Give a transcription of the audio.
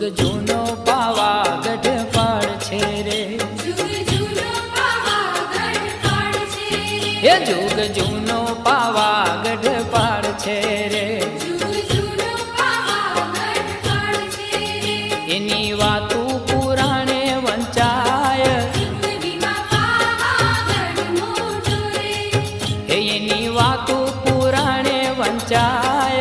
जुग जूनो पावागढ़ पड़ छे रे, ये जुग जूनो पावागढ़ पड़ छे रे, एनी वातू पुराणे वंचाय, एनी वातू पुराणे वंचाय,